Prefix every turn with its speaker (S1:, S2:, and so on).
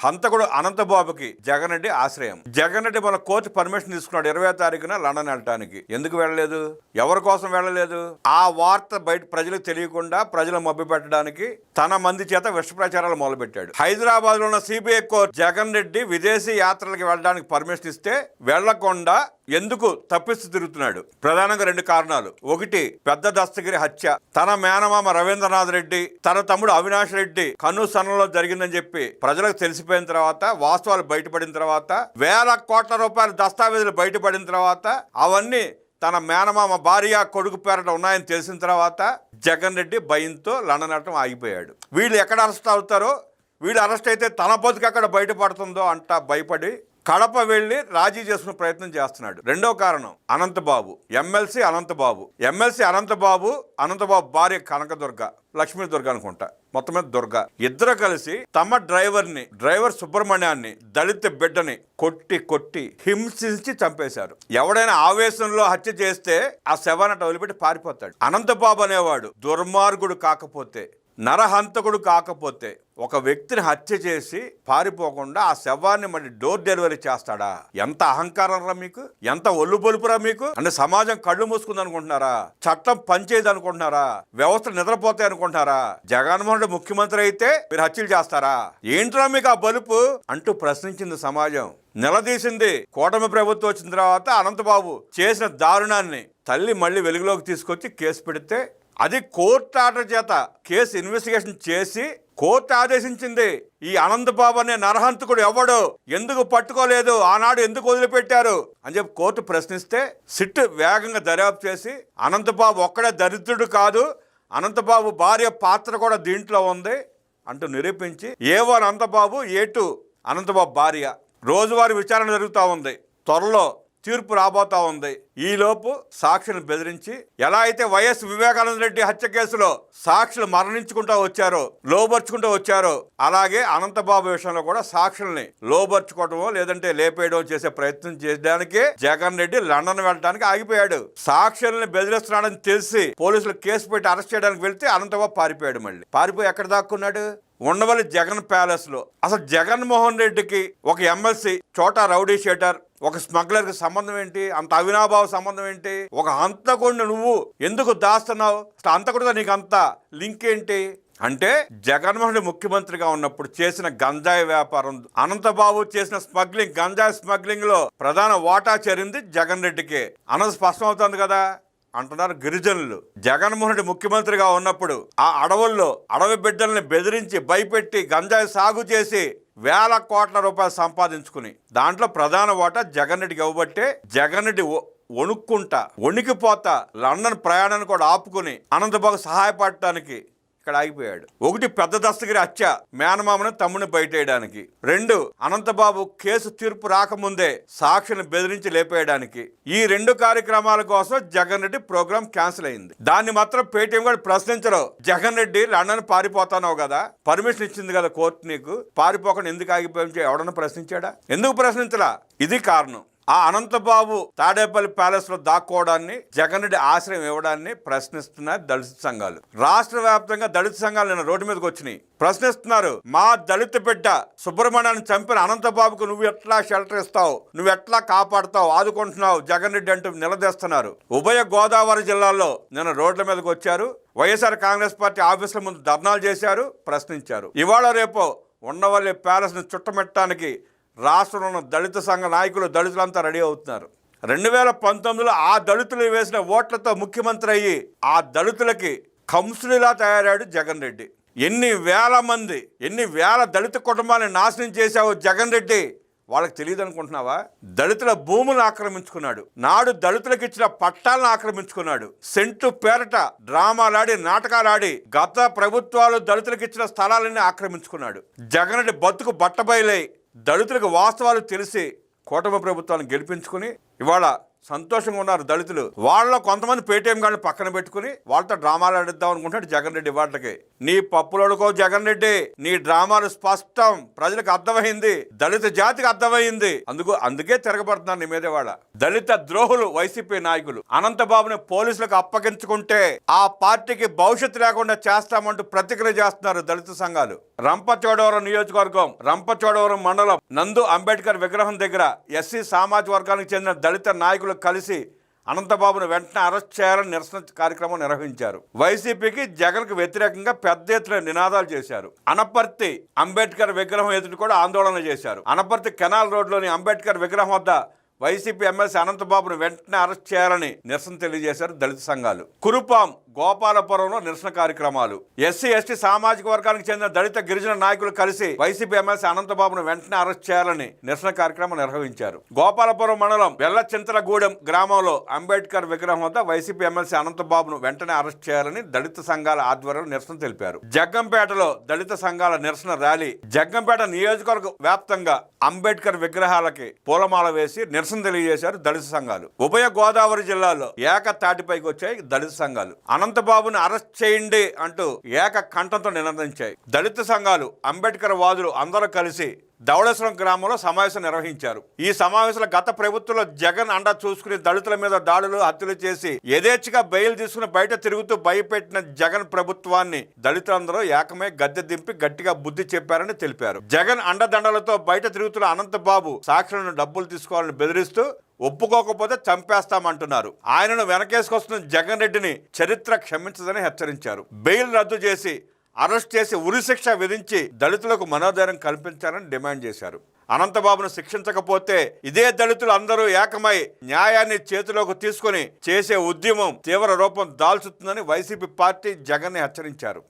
S1: హంతకుడు అనంతబాబుకి జగన్ రెడ్డి ఆశ్రయం. జగన్ రెడ్డి మన కోర్టు పర్మిషన్ తీసుకున్నాడు 20వ తారీఖున లండన్ వెళ్ళటానికి. ఎందుకు వెళ్ళలేదు? ఎవరి కోసం వెళ్ళలేదు? ఆ వార్త బయట ప్రజలకు తెలియకుండా ప్రజలు మభ్య పెట్టడానికి తన మంది చేత విష ప్రచారాలు మొదలుపెట్టాడు. హైదరాబాద్ లో ఉన్న సిబిఐ కోర్టు జగన్ రెడ్డి విదేశీ యాత్రలకు వెళ్ళడానికి పర్మిషన్ ఇస్తే వెళ్లకుండా ఎందుకు తప్పిస్తూ తిరుగుతున్నాడు? ప్రధానంగా 2 కారణాలు. ఒకటి, పెద్ద దస్తగిరి హత్య. తన మేనమామ రవీంద్రనాథ్ రెడ్డి, తన తమ్ముడు అవినాష్ రెడ్డి కనుసన్నలో జరిగిందని చెప్పి ప్రజలకు తెలిసిపోయిన తర్వాత, వాస్తవాలు బయటపడిన తర్వాత, వేల కోట్ల రూపాయల దస్తావేజులు బయటపడిన తర్వాత, అవన్నీ తన మేనమామ భార్య కొడుకు పేరట ఉన్నాయని తెలిసిన తర్వాత జగన్ రెడ్డి భయంతో లండన్ వెళ్ళటం ఆగిపోయాడు. వీళ్ళు ఎక్కడ అరెస్ట్ అవుతారో, వీళ్ళు అరెస్ట్ అయితే తన బతుకు ఎక్కడ బయటపడుతుందో అంట భయపడి కడప వెళ్లి రాజీ చేసుకునే ప్రయత్నం చేస్తున్నాడు. 2వ కారణం అనంతబాబు, ఎమ్మెల్సీ అనంతబాబు. అనంతబాబు భార్య కనకదుర్గ, లక్ష్మీ దుర్గ అనుకుంటా, మొత్తం మీద దుర్గ. ఇద్దరు కలిసి తమ డ్రైవర్ సుబ్రహ్మణ్యాన్ని, దళిత బిడ్డని కొట్టి హింసించి చంపేశారు. ఎవడైనా ఆవేశంలో హత్య చేస్తే ఆ శవాన్ని వదిలిపెట్టి పారిపోతాడు. అనంతబాబు అనేవాడు దుర్మార్గుడు కాకపోతే, నరహంతకుడు కాకపోతే, ఒక వ్యక్తిని హత్య చేసి పారిపోకుండా ఆ శవాన్ని మళ్ళీ డోర్ డెలివరీ చేస్తాడా? ఎంత అహంకారం రా మీకు, ఎంత ఒళ్ళు బొలుపురా మీకు. అంటే సమాజం కళ్ళు మూసుకుంది అనుకుంటున్నారా? చట్టం పనిచేయదు అనుకుంటున్నారా? వ్యవస్థ నిద్రపోతాయి అనుకుంటున్నారా? జగన్మోహన్ రెడ్డి ముఖ్యమంత్రి అయితే మీరు హత్యలు చేస్తారా? ఏంట్రా మీకు ఆ బలుపు అంటూ ప్రశ్నించింది సమాజం, నిలదీసింది. కూటమి ప్రభుత్వం వచ్చిన తర్వాత అనంతబాబు చేసిన దారుణాన్ని తల్లి మళ్ళీ వెలుగులోకి తీసుకొచ్చి కేసు పెడితే, అది కోర్టు ఆర్డర్ చేత కేసు ఇన్వెస్టిగేషన్ చేసి కోర్టు ఆదేశించింది. ఈ అనంతబాబు అనే నరహంతకుడు ఎవడు, ఎందుకు పట్టుకోలేదు, ఆనాడు ఎందుకు వదిలిపెట్టారు అని చెప్పి కోర్టు ప్రశ్నిస్తే సిట్ వేగంగా దర్యాప్తు చేసి అనంతబాబు ఒక్కడే దరిద్రుడు కాదు, అనంతబాబు భార్య పాత్ర కూడా దీంట్లో ఉంది అంటూ నిరూపించి A1 అనంతబాబు, A2 అనంతబాబు భార్య రోజువారీ విచారణ జరుగుతూ ఉంది. త్వరలో తీర్పు రాబోతా ఉంది. ఈలోపు సాక్షులను బెదిరించి, ఎలా అయితే వైఎస్ వివేకానంద రెడ్డి హత్య కేసులో సాక్షులు మరణించుకుంటూ వచ్చారో, లోబర్చుకుంటూ వచ్చారో, అలాగే అనంతబాబు విషయంలో కూడా సాక్షుల్ని లోబర్చుకోవటమో లేదంటే లేపేయడం చేసే ప్రయత్నం చేయడానికే జగన్ రెడ్డి లండన్ వెళ్ళడానికి ఆగిపోయాడు. సాక్షుల్ని బెదిరిస్తున్నాడని తెలిసి పోలీసులు కేసు పెట్టి అరెస్ట్ చేయడానికి వెళ్తే అనంతబాబు పారిపోయాడు. మళ్ళీ పారిపోయి ఎక్కడ దాక్కున్నాడు? ఉండవల్లి జగన్ ప్యాలెస్ లో. అసలు జగన్మోహన్ రెడ్డికి ఒక ఎమ్మెల్సీ చోటా రౌడీ షీటర్, ఒక స్మగ్లర్కి సంబంధం ఏంటి? అంత అవినాభావ సంబంధం ఏంటి? ఒక హంతకుడిని నువ్వు ఎందుకు దాస్తున్నావు? హంతకుడితో నీకు అంత లింక్ ఏంటి అంటే, జగన్మోహన్ రెడ్డి ముఖ్యమంత్రిగా ఉన్నప్పుడు చేసిన గంజాయి వ్యాపారం, అనంతబాబు చేసిన స్మగ్లింగ్, గంజాయి స్మగ్లింగ్ లో ప్రధాన వాటా చేరింది జగన్ రెడ్డికి అన్నది స్పష్టం అవుతుంది కదా అంటున్నారు గిరిజనులు. జగన్మోహన్ రెడ్డి ముఖ్యమంత్రిగా ఉన్నప్పుడు ఆ అడవుల్లో అడవి బిడ్డల్ని బెదిరించి భయపెట్టి గంజాయి సాగు చేసి వేల కోట్ల రూపాయలు సంపాదించుకుని దాంట్లో ప్రధాన వాటా జగన్ రెడ్డికి ఇవ్వబట్టే జగన్ రెడ్డి వణికిపోతా లండన్ ప్రయాణాన్ని కూడా ఆపుకుని అనంతబాబు సహాయపడటానికి ఇక్కడ ఆగిపోయాడు. ఒకటి, పెద్ద దస్తగిరి హత్య, మేనమామను తమ్ముని బయటేయడానికి. 2, అనంతబాబు కేసు తీర్పు రాకముందే సాక్షిని బెదిరించి లేపేయడానికి. ఈ 2 కార్యక్రమాల కోసం జగన్ రెడ్డి ప్రోగ్రాం క్యాన్సిల్ అయింది. దాన్ని మాత్రం పేటీఎం కూడా ప్రశ్నించరు. జగన్ రెడ్డి లండన్ పారిపోతానావు కదా, పర్మిషన్ ఇచ్చింది కదా కోర్టు నీకు, పారిపోకుండా ఎందుకు ఆగిపోయి ఎవడన్నా ప్రశ్నించాడా? ఎందుకు ప్రశ్నించలా? ఇది కారణం. ఆ అనంతబాబు తాడేపల్లి ప్యాలెస్ లో దాక్కోవడాన్ని, జగన్ రెడ్డి ఆశ్రయం ఇవ్వడాన్ని ప్రశ్నిస్తున్నారు దళిత సంఘాలు. రాష్ట్ర వ్యాప్తంగా దళిత సంఘాలు నిన్న రోడ్డు మీదకి వచ్చినాయి, ప్రశ్నిస్తున్నారు. మా దళిత బిడ్డ సుబ్రహ్మణ్యాన్ని చంపిన అనంతబాబుకు నువ్వు ఎట్లా షెల్టర్ ఇస్తావు, నువ్వు ఎట్లా కాపాడుతావు, ఆదుకుంటున్నావు జగన్ రెడ్డి అంటూ నిలదీస్తున్నారు. ఉభయ గోదావరి జిల్లాల్లో నిన్న రోడ్ల మీదకి వచ్చారు. వైఎస్ఆర్ కాంగ్రెస్ పార్టీ ఆఫీసుల ముందు ధర్నాలు చేశారు, ప్రశ్నించారు. ఇవాళ రేపో ఉండవల్లి ప్యాలెస్ ను చుట్టమెట్టడానికి రాష్ట్రంలో ఉన్న దళిత సంఘ నాయకులు, దళితులంతా రెడీ అవుతున్నారు. 2019లో ఆ దళితులు వేసిన ఓట్లతో ముఖ్యమంత్రి అయ్యి ఆ దళితులకి కంసుడిలా తయారాడు జగన్ రెడ్డి. ఎన్ని వేల దళిత కుటుంబాన్ని నాశనం చేశావు జగన్ రెడ్డి, వాళ్ళకి తెలియదు అనుకుంటున్నావా? దళితుల భూములను ఆక్రమించుకున్నాడు, నాడు దళితులకు ఇచ్చిన పట్టాలను ఆక్రమించుకున్నాడు, సెంటు పేరట డ్రామాలాడి నాటకాలాడి గత ప్రభుత్వాలు దళితులకు ఇచ్చిన స్థలాలన్నీ ఆక్రమించుకున్నాడు. జగన్ రెడ్డి బతుకు బట్టబయలై దళితులకు వాస్తవాలు తెలిసి కూటమి ప్రభుత్వాన్ని గెలిపించుకుని ఇవాళ సంతోషంగా ఉన్నారు దళితులు. వాళ్ళలో కొంతమంది పేటీఎం గారిని పక్కన పెట్టుకుని వాళ్ళతో డ్రామాలు ఆడిద్దాం అనుకుంటాడు జగన్ రెడ్డి. వాటికి నీ పప్పులోడుకో జగన్ రెడ్డి, నీ డ్రామాలు స్పష్టం, ప్రజలకు అర్థమైంది, దళిత జాతికి అర్థమైంది. అందుకే తిరగబడుతున్నారు నీ మీదే వాళ్ళ దళిత ద్రోహులు వైసీపీ నాయకులు. అనంతబాబుని పోలీసులకు అప్పగించుకుంటే ఆ పార్టీకి భవిష్యత్తు లేకుండా చేస్తామంటూ ప్రతిక్రియ చేస్తున్నారు దళిత సంఘాలు. రంపచోడవరం నియోజకవర్గం, రంపచోడవరం మండలం నందు అంబేద్కర్ విగ్రహం దగ్గర ఎస్సీ సామాజిక వర్గానికి చెందిన దళిత నాయకులు కలిసి అనంతబాబును వెంటనే అరెస్ట్ చేయాలని నిరసన కార్యక్రమం నిర్వహించారు. వైసీపీకి జగన్కు వ్యతిరేకంగా పెద్ద ఎత్తున నినాదాలు చేశారు. అనపర్తి అంబేద్కర్ విగ్రహం ఎదుటి కూడా ఆందోళన చేశారు. అనపర్తి కెనాల్ రోడ్లోని అంబేద్కర్ విగ్రహం వద్ద వైసీపీ ఎమ్మెల్సీ అనంతబాబును వెంటనే అరెస్ట్ చేయాలని నిరసన తెలియజేశారు దళిత సంఘాలు. కురుపాం, గోపాలపురంలో నిరసన కార్యక్రమాలు. ఎస్సీ ఎస్టీ సామాజిక వర్గానికి చెందిన దళిత గిరిజన నాయకులు కలిసి వైసీపీ ఎమ్మెల్సీ అనంతబాబును వెంటనే అరెస్ట్ చేయాలని నిరసన కార్యక్రమం నిర్వహించారు. గోపాలపురం మండలం వెల్లచింతలగూడెం గ్రామంలో అంబేద్కర్ విగ్రహం వద్ద వైసీపీ ఎమ్మెల్సీ అనంతబాబును వెంటనే అరెస్ట్ చేయాలని దళిత సంఘాల ఆధ్వర్యంలో నిరసన తెలిపారు. జగ్గంపేటలో దళిత సంఘాల నిరసన ర్యాలీ. జగ్గంపేట నియోజకవర్గ వ్యాప్తంగా అంబేద్కర్ విగ్రహాలకి పూలమాల వేసి నిరసన తెలియజేశారు దళిత సంఘాలు. ఉభయ గోదావరి జిల్లాలో ఏక తాటిపైకి వచ్చాయి దళిత సంఘాలు. అనంతబాబును అరెస్ట్ చేయండి అంటూ ఏక కంఠంతో నినదించాయి దళిత సంఘాలు. అంబేద్కర్ వాదులు అందరూ కలిసి ధవళేశ్వరం గ్రామంలో సమావేశం నిర్వహించారు. ఈ సమావేశంలో గత ప్రభుత్వంలో జగన్ అండ చూసుకుని దళితుల మీద దాడులు, హత్యలు చేసి యథేచ్ఛగా బెయిల్ తీసుకుని బయట తిరుగుతూ భయపెట్టిన జగన్ ప్రభుత్వాన్ని దళితులందరూ ఏకమై గద్దె దింపి గట్టిగా బుద్ధి చెప్పారని తెలిపారు. జగన్ అండదండలతో బయట తిరుగుతున్న అనంతబాబు సాక్షులను డబ్బులు తీసుకోవాలని బెదిరిస్తూ ఒప్పుకోకపోతే చంపేస్తామంటున్నారు. ఆయనను వెనకేసుకొస్తున్న జగన్ రెడ్డిని చరిత్ర క్షమించదని హెచ్చరించారు. బెయిల్ రద్దు చేసి అరెస్ట్ చేసి ఉరిశిక్ష విధించి దళితులకు మనోధైర్యం కల్పించాలని డిమాండ్ చేశారు. అనంతబాబును శిక్షించకపోతే ఇదే దళితులు అందరూ ఏకమై న్యాయాన్ని చేతిలోకి తీసుకుని చేసే ఉద్యమం తీవ్ర రూపం దాల్చుతుందని వైసీపీ పార్టీ జగన్ని హెచ్చరించారు.